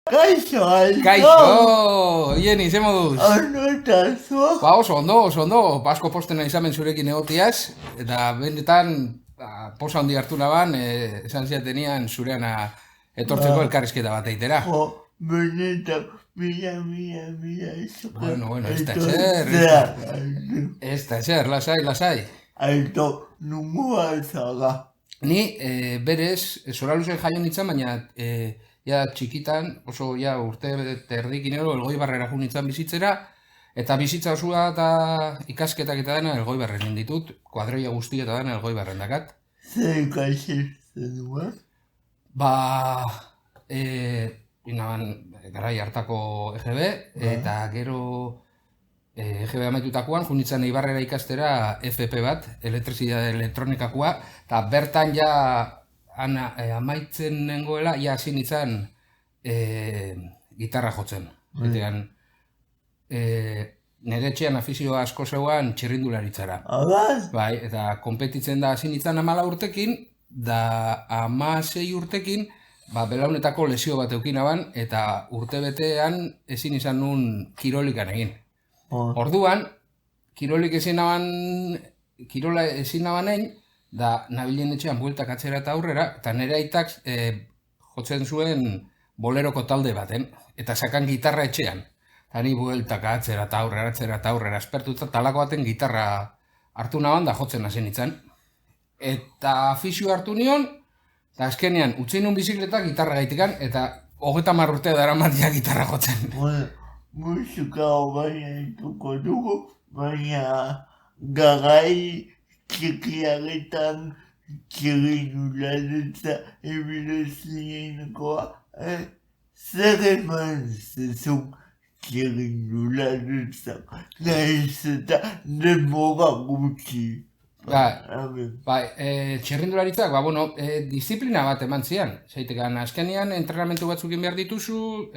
Kaixo, Kaixo! Ieni, ze moduz? Ondo eta zu? Ba, oso ondo. Asko postena izamen zurekin egotiaz, eta benetan, posa handi hartu naban, esan ziatenian zurean etortzeko elkarrizketa bat eitera. Jo, benetan, mila, Bueno, ez da ezer, lasai. Aito, nungoa ezaga. Ni, berez, zora luzen jaio nintzen, baina, ja txikitan, oso ja urte terdikin ero, Elgoibarrera jo nintzen bizitzera, eta bizitza osua eta ikasketak eta dena Elgoibarren ninditut, kuadroia guztia eta dena Elgoibarren dakat. Zer ikasizten duen? Ba, inaban, garai hartako EGB, eta gero EGB amaitutakoan, junitzen Eibarrera ikastera FP bat, elektrizidade elektronikakoa, eta bertan ja amaitzen nengoela, ja hasi nintzen gitarra jotzen. Zetean, nire etxean afizioa asko zeuan txirrindularitzara. Abaz? Bai, eta konpetitzen da hasi nintzen 14 urtekin, da 16 urtekin, belaunetako lesio bat eukinaban, eta urte betean ezin izan nun kirolikan egin. Orduan, kirola ezin naban egin, da nabilen etxean bueltak atzera eta aurrera, eta nire aitak jotzen zuen boleroko talde baten, eta sakan gitarra etxean. Eta ni bueltak atzera eta aurrera, espertuta talako baten gitarra hartu naban da jotzen hasi nintzen. Eta afizio hartu nion, eta azkenean utzi nun bizikleta gitarra gaitikan, eta 30 urte daramatia gitarra jotzen. Musika baina ituko dugu, baina garai txikiagetan txirrindularitza ebidezinekoa, zer eman zezun txirrindularitzak, nahiz eta denbora gutxi. Txirrindularitzak, disiplina bat eman zian. Zaitekan, azkenean entrenamentu batzukin behar dituzu,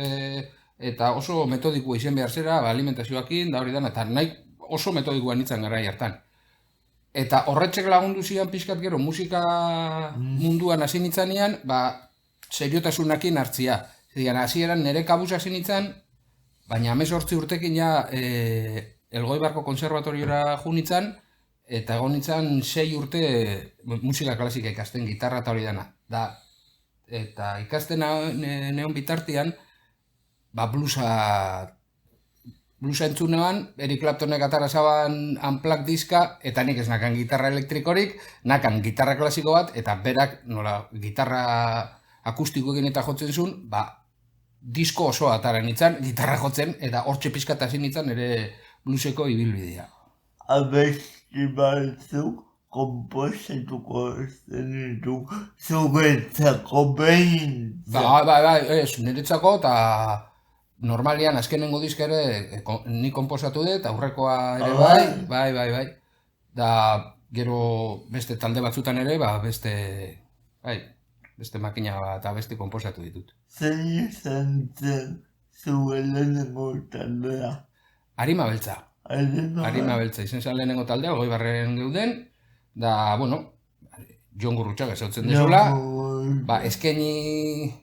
eta oso metodikoa izen behar zera, alimentazioakin, da hori dana, eta nahi oso metodikoa nintzen garai hartan. Eta horretxek lagundu zian pixkat gero musika munduan hasi nintzanean, seriotasunakin hartzia. Zedian, hasieran nire kabuz hasi nintzen, baina 18 urtekin ja Elgoibarko konservatoriora jo nintzen, eta egon nintzen 6 urte musika klasika ikasten, gitarra eta hori dana. Eta ikasten neon bitartean, bluesa entzunean, Eric Claptonek atara zaban unplugged diska, eta nik ez nakan gitarra elektrikorik, nakan gitarra klasiko bat, eta berak nola gitarra akustikoekin eta jotzen zuen, disko osoa atara nintzen, gitarra jotzen, eta hortxe pizkat hasi nintzen ere blueseko ibilbidea. Abesti batzuk komposatuko zenitu zuretzako behin. Niretzako eta normalian azkenengo diska ere ni komposatu dut, aurrekoa ere bai. Da gero beste talde batzutan ere, beste makina eta beste komposatu ditut. Zein izan zen zuen lehenengo taldea? Arima Beltza. Izen zen lehenengo taldea, Elgoibarren geuden, da, Jon Gurrutxaga zautzen dezula, eskeni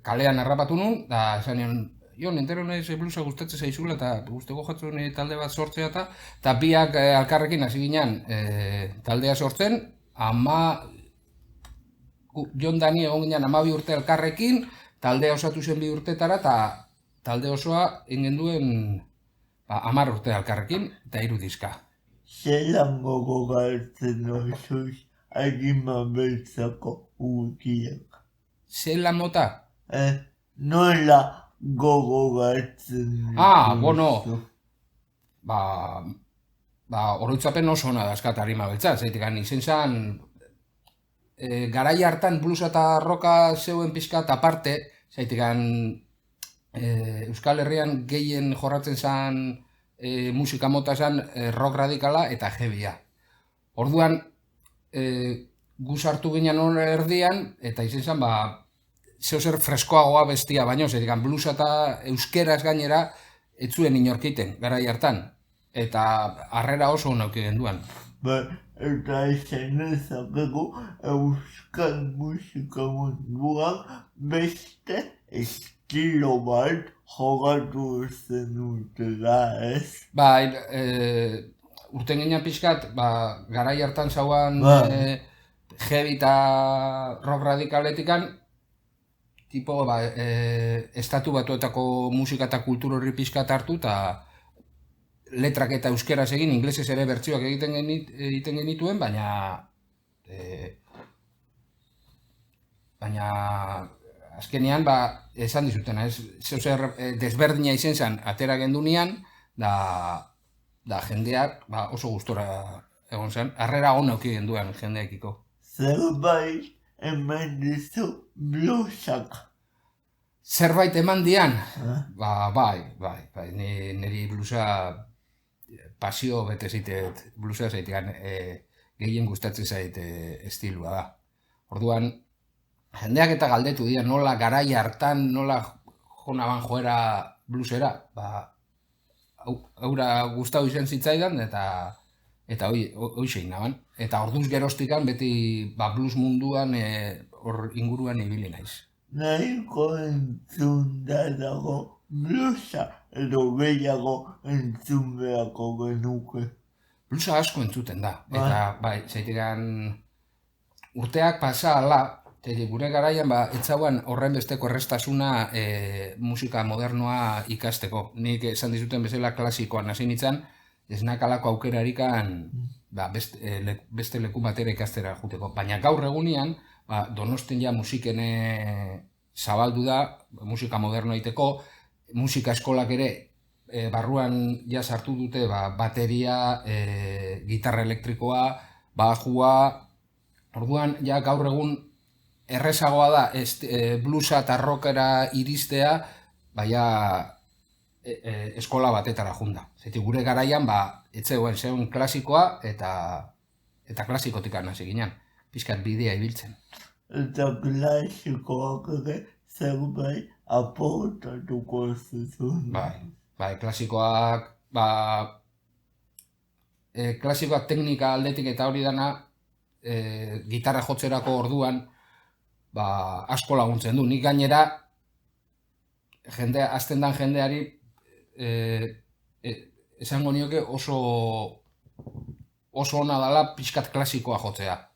kalean harrapatu nun, da esan nion, Jon, entero nahiz bluesa gustatzen zaizula, eta guzteko jatzen talde bat sortzea eta biak alkarrekin hasi ginen taldea sortzen, Jon Dani egon ginen 12 urte alkarrekin, taldea osatu zen 2 urtetara, eta talde osoa ingen duen 10 urte alkarrekin, eta 3 diska. Zelan gogoratzen osuz Arima Beltzako gutiak? Zelan mota? Nola gogoratzen duzu? Oroitzapen oso ona dazkat Arima Beltza, zaitekan izen zen, garai hartan bluesa eta roka zeuen pixkat aparte, zaitekan Euskal Herrian gehien jorratzen zen musika mota zen rock radikala eta heavya. Orduan, guz hartu ginen hor erdian, eta izen zen, zeozer freskoagoa bestia baino, zaitekan bluesa eta euskeraz gainera ez zuen inorkiten garai hartan, eta harrera oso nauki genduan. Eta izan ezakegu euskal musika munduan beste estilo bat jogatu zenutela, ez? Bai, urten ginen pixkat, garai hartan zauan heavy eta rock radikaletikan, tipo, estatu batuetako musika eta kultur horri pixkat hartu, eta letrak eta euskeraz egin, inglesez ere bertsioak egiten genituen, baina azkenean, esan dizutena, zer desberdina izen zen, atera gendunean, da jendeak oso gustora egon zen, harrera hona auki genduen jendeekiko. Zerbait eman dizu bluesak. Zerbait eman dian? Bai, niri bluesa pasio bete zitet, bluesa zaitean gehien gustatzen zait estilua da. Orduan, jendeak eta galdetu dira nola garai hartan, nola jonaban joera bluesera, haura gustau izan zitzaidan eta hoi zein naban. Eta orduz gerostikan beti blues munduan hor inguruan ibili naiz. Nahiko entzunda dago bluesa edo gehiago entzun beharko genuke. Bluesa asko entzuten da, eta zaitegan urteak pasa ala, gure garaian ez zauan horren besteko errestasuna musika modernoa ikasteko. Nik esan dizuten bezala klasikoan hasi nintzen, ez nakalako aukerarikan beste leku batera ikastera juteko. Baina gaur egunean, Donostian ja musikene zabaldu da, musika modernoa egiteko, musika eskolak ere barruan ja sartu dute bateria, gitarra elektrikoa, bajua, orduan ja gaur egun errezagoa da bluesa eta rockera iristea, eskola batetara junda. Zeti gure garaian, etzegoen klasikoa eta klasikotik hasi ginen, pixkat bidea ibiltzen. Eta klasikoak ere zerbait aportatuko zuzun. Bai, klasikoak teknika aldetik eta hori dana, gitarra jotzerako orduan, asko laguntzen du. Nik gainera, azten dan jendeari, esango nioke oso ona dela pixkat klasikoa jotzea.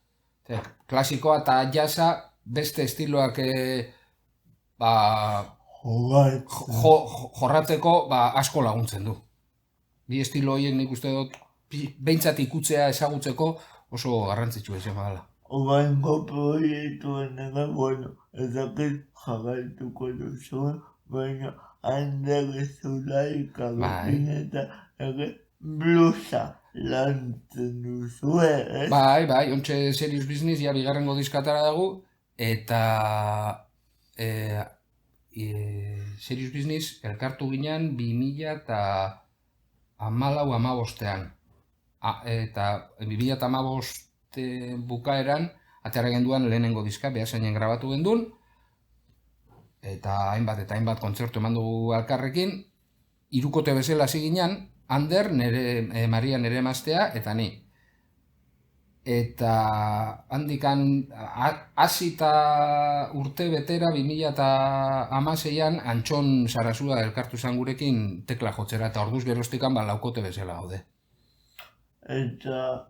Klasikoa eta jazza beste estiloak jorratzeko asko laguntzen du. Bi estilo horiek nik uste dut behintzat ikutzea ezagutzeko oso garrantzitsua izan badala. Oraingo proiektuen ere, ezakit jarraituko duzuen, baina Ander Zulaikarekin eta ere bluesa lantzen duzue, ez? Bai, ontxe Serious Business ja bigarrengo diskatara dugu, eta Serious Business elkartu ginen 2014an. Eta 2015 bukaeran, atera genduan lehenengo diska, Beasainen grabatu gendun, eta hainbat kontzertu eman dugu alkarrekin, hirukote bezala hasi ginen, Ander, Maria nere emaztea, eta ni. Eta handikan hasita urte betera 2016an Antxon Sarasua elkartu zan gurekin tekla jotzera, eta orduz gerostikan laukote bezala gaude. Eta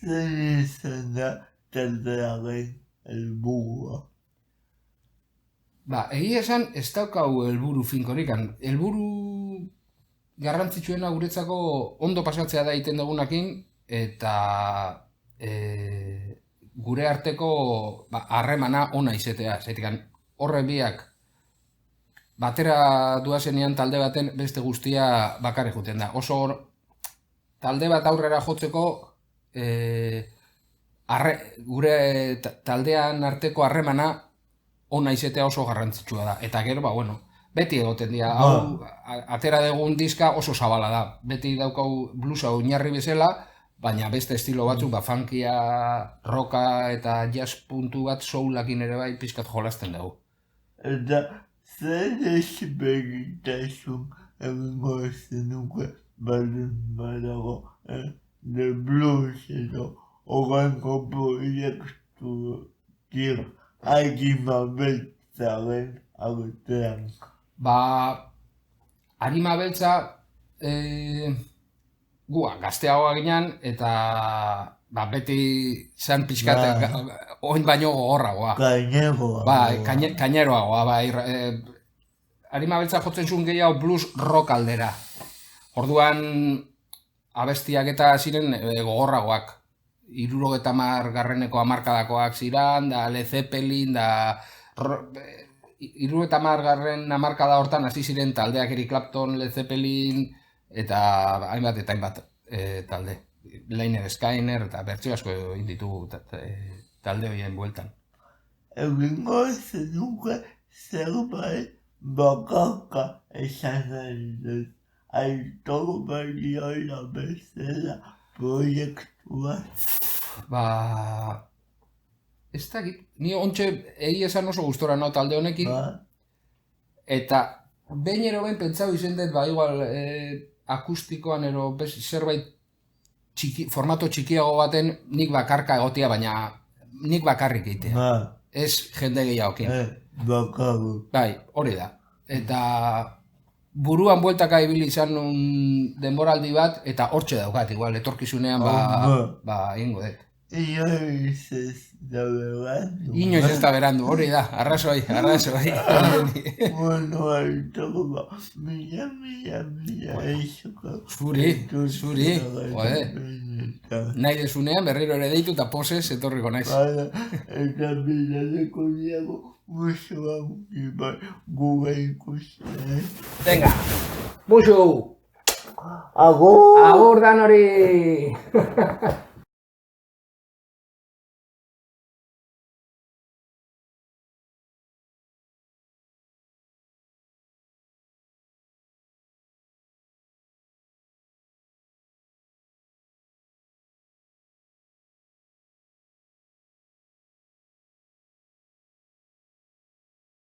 zen izan da taldearen helburua. Egia esan ez daukau helburu finkorikan. Helburu garrantzitsuena guretzako ondo pasatzea da egiten dugunakin, eta gure arteko harremana ona izatea. Zaitikan horre biak batera duazenean talde baten beste guztia bakarrik juten da. Oso talde bat aurrera jotzeko gure taldean arteko harremana ona izatea oso garrantzitsua da. Eta gero, beti egoten dira, atera dugun diska oso zabala da. Beti daukau bluesa oinarri bezala, baina beste estilo batzuk, funkia, rocka eta jazz puntu bat soulakin ere bai pixkat jolasten dugu. Eta zer ezbegitasun egingo zenuke badago The Blues edo horrengo proiektu hagiman beltzaren artean. arima beltza, gua gazteagoa ginen, eta beti zan pixkat, oin baino gogorragoa. Kaineroagoa, arima beltza jotzen zuen gehiago blues rock aldera. Orduan abestiak eta ziren gogorragoak. 70 hamarkadakoak ziren, da Led Zeppelin, da 70 hamarkada hortan hasi ziren taldeak Eric Clapton, Led Zeppelin, eta hainbat talde. Lynyrd Skynyrd eta bertsio asko egin ditugu talde horien bueltan. Egingo zenuke zerbait bakarka esan dut. Aitor Badiola bezala proiektua. Ez dakit, ni ontxe egi esan oso gustora nau talde honekin, eta behin ero behin pentsau izen dut, igual akustikoan ero zerbait formato txikiago baten nik bakarka egotia, baina nik bakarrik egitea. Ez jende gehiagokin. Bakarrik. Bai, hori da. Eta buruan bueltaka ibili izan denboraldi bat, eta hortxe daukat, igual, etorkizunean ingo dut. Inoiz ez da berandu. Inoiz ez da berandu, hori da, arrazoi. Bueno, Aitor, mila eizoko. Zuri, nahi desunean berriro ere deitu eta posez etorriko naiz. Eta bilaleko diago musu guga ikusten. Venga, musu! Agur! Agur dan hori!